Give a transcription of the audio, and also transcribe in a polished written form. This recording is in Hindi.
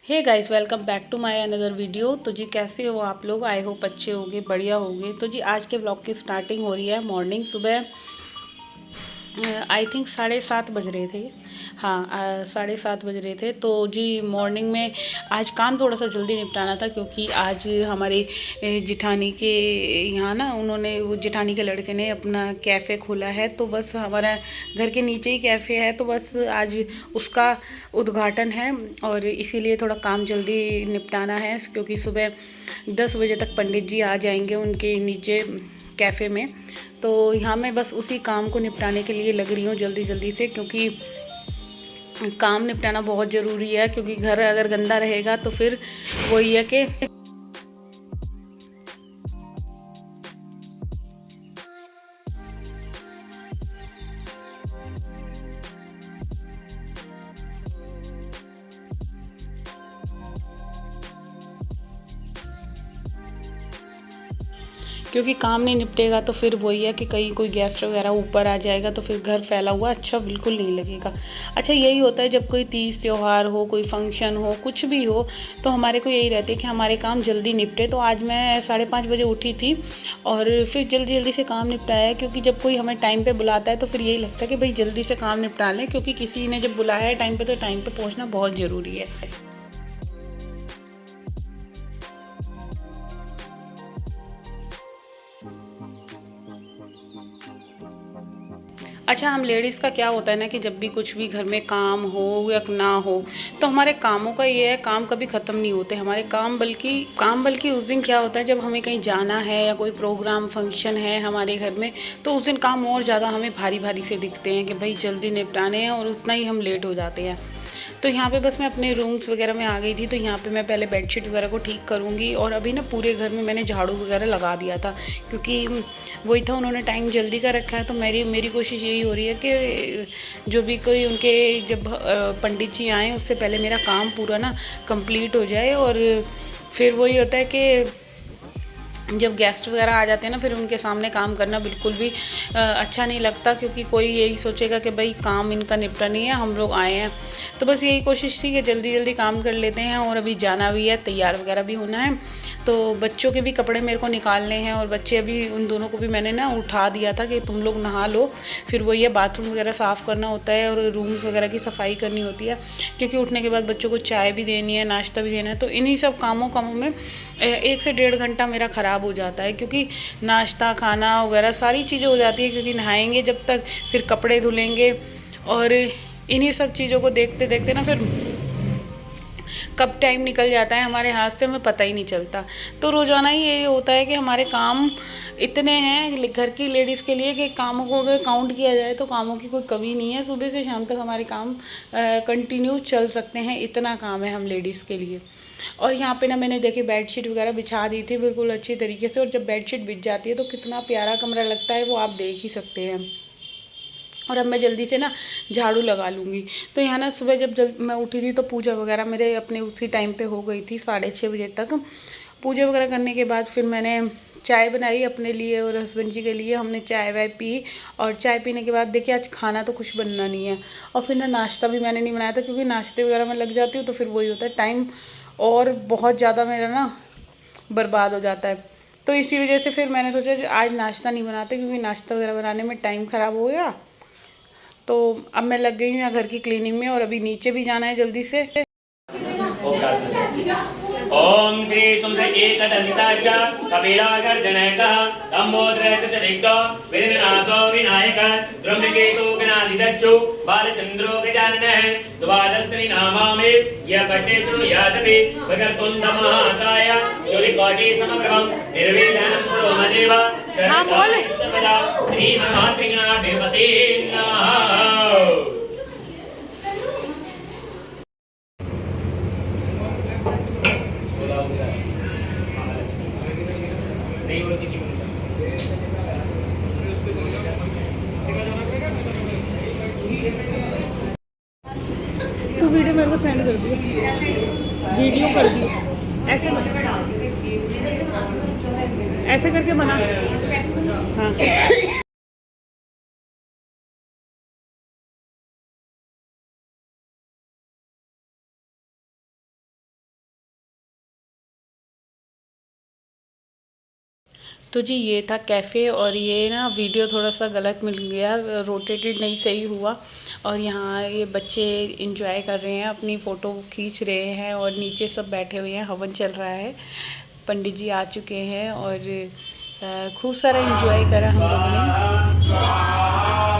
Hey guys, welcome back to my another video. तो जी कैसे हो आप लोग? आई होप अच्छे होंगे, बढ़िया होंगे। तो जी आज के व्लॉग की स्टार्टिंग हो रही है मॉर्निंग सुबह। आई थिंक 7:30 बज रहे थे। हाँ, 7:30 बज रहे थे। तो जी मॉर्निंग में आज काम थोड़ा सा जल्दी निपटाना था, क्योंकि आज हमारे जिठानी के यहाँ ना, उन्होंने वो जिठानी के लड़के ने अपना कैफ़े खोला है। तो बस हमारा घर के नीचे ही कैफ़े है, तो बस आज उसका उद्घाटन है और इसीलिए थोड़ा काम जल्दी निपटाना है, क्योंकि सुबह 10 बजे तक पंडित जी आ जाएंगे उनके नीचे कैफ़े में। तो यहाँ मैं बस उसी काम को निपटाने के लिए लग रही हूँ जल्दी जल्दी से, क्योंकि काम निपटाना बहुत ज़रूरी है। क्योंकि घर अगर गंदा रहेगा तो फिर वही है कि क्योंकि काम नहीं निपटेगा तो फिर वही है कि कहीं कोई गेस्ट वगैरह ऊपर आ जाएगा तो फिर घर फैला हुआ अच्छा बिल्कुल नहीं लगेगा। अच्छा, यही होता है जब कोई तीज त्योहार हो, कोई फंक्शन हो, कुछ भी हो, तो हमारे को यही रहती है कि हमारे काम जल्दी निपटे। तो आज मैं 5:30 बजे उठी थी और फिर जल्दी जल्दी से काम निपटाया, क्योंकि जब कोई हमें टाइम पे बुलाता है तो फिर यही लगता है कि भाई जल्दी से काम निपटा लें, क्योंकि किसी ने जब बुलाया है टाइम पे तो टाइम पे पहुँचना बहुत ज़रूरी है। अच्छा, हम लेडीज़ का क्या होता है ना कि जब भी कुछ भी घर में काम हो या ना हो, तो हमारे कामों का ये है, काम कभी ख़त्म नहीं होते हमारे काम। बल्कि उस दिन क्या होता है, जब हमें कहीं जाना है या कोई प्रोग्राम फंक्शन है हमारे घर में, तो उस दिन काम और ज़्यादा हमें भारी भारी से दिखते हैं कि भाई जल्दी निपटाने हैं, और उतना ही हम लेट हो जाते हैं। तो यहाँ पे बस मैं अपने रूम्स वगैरह में आ गई थी। तो यहाँ पे मैं पहले बेडशीट वगैरह को ठीक करूँगी, और अभी ना पूरे घर में मैंने झाड़ू वगैरह लगा दिया था, क्योंकि वही था, उन्होंने टाइम जल्दी का रखा है। तो मेरी मेरी कोशिश यही हो रही है कि जो भी कोई उनके जब पंडित जी आएँ उससे पहले मेरा काम पूरा ना कंप्लीट हो जाए। और फिर वही होता है कि जब गेस्ट वगैरह आ जाते हैं ना, फिर उनके सामने काम करना बिल्कुल भी अच्छा नहीं लगता, क्योंकि कोई यही सोचेगा कि भाई काम इनका निपटा नहीं है, हम लोग आए हैं। तो बस यही कोशिश थी कि जल्दी जल्दी काम कर लेते हैं, और अभी जाना भी है, तैयार वगैरह भी होना है। तो बच्चों के भी कपड़े मेरे को निकालने हैं, और बच्चे अभी उन दोनों को भी मैंने ना उठा दिया था कि तुम लोग नहा लो। फिर वही है, बाथरूम वगैरह साफ़ करना होता है और रूम्स वगैरह की सफाई करनी होती है, क्योंकि उठने के बाद बच्चों को चाय भी देनी है, नाश्ता भी देना है। तो इन्हीं सब कामों में 1 से 1.5 घंटा मेरा ख़राब हो जाता है, क्योंकि नाश्ता खाना वगैरह सारी चीज़ें हो जाती है, क्योंकि नहाएंगे जब तक, फिर कपड़े धुलेंगे, और इन्हीं सब चीज़ों को देखते देखते ना फिर कब टाइम निकल जाता है हमारे हाथ से हमें पता ही नहीं चलता। तो रोज़ाना ही ये होता है कि हमारे काम इतने हैं घर की लेडीज़ के लिए कि कामों को अगर काउंट किया जाए तो कामों की कोई कमी नहीं है। सुबह से शाम तक हमारे काम कंटिन्यू चल सकते हैं, इतना काम है हम लेडीज़ के लिए। और यहाँ पे ना मैंने देखी बेडशीट वगैरह बिछा दी थी बिल्कुल अच्छी तरीके से, और जब बेडशीट बिछ जाती है तो कितना प्यारा कमरा लगता है, वो आप देख ही सकते हैं। और अब मैं जल्दी से ना झाड़ू लगा लूँगी। तो यहाँ ना सुबह जब मैं उठी थी तो पूजा वगैरह मेरे अपने उसी टाइम पे हो गई थी, 6:30 बजे तक। पूजा वगैरह करने के बाद फिर मैंने चाय बनाई अपने लिए और हस्बैंड जी के लिए, हमने चाय वाय पी। और चाय पीने के बाद देखिए आज खाना तो कुछ बनना नहीं है, और फिर ना नाश्ता भी मैंने नहीं बनाया था, क्योंकि नाश्ते वगैरह में लग जाती हूँ तो फिर वही होता है टाइम और बहुत ज़्यादा मेरा ना बर्बाद हो जाता है। तो इसी वजह से फिर मैंने सोचा आज नाश्ता नहीं बनाते, क्योंकि नाश्ता वगैरह बनाने में टाइम ख़राब हो गया। तो अब मैं लग गई हूँ यहाँ घर की क्लीनिंग में, और अभी नीचे भी जाना है जल्दी से। ओम श्री सुंदर एकदंताश कपिलागर्जनकः लंबोदरस्य च विघ्नो विघ्ननाशो विनायक ब्रह्मकेतु गणाधिदक्षु बालचंद्रो गजाननः द्वादशनि नामामि यः पठे शृणुयादपि वक्रतुण्डमहाकाय सूर्यकोटि समप्रभं निर्विघ्नं कुरु मम देव श्री महाश्रीगणाधिपते नमः। तू वीडियो मेरे को सेंड कर दियो, वीडियो कर दियो। ऐसे ऐसे करके बना। हाँ। तो जी ये था कैफ़े, और ये ना वीडियो थोड़ा सा गलत मिल गया, रोटेटेड नहीं सही हुआ। और यहाँ ये बच्चे इंजॉय कर रहे हैं, अपनी फ़ोटो खींच रहे हैं, और नीचे सब बैठे हुए हैं, हवन चल रहा है, पंडित जी आ चुके हैं, और खूब सारा इंजॉय करा हम लोगों ने।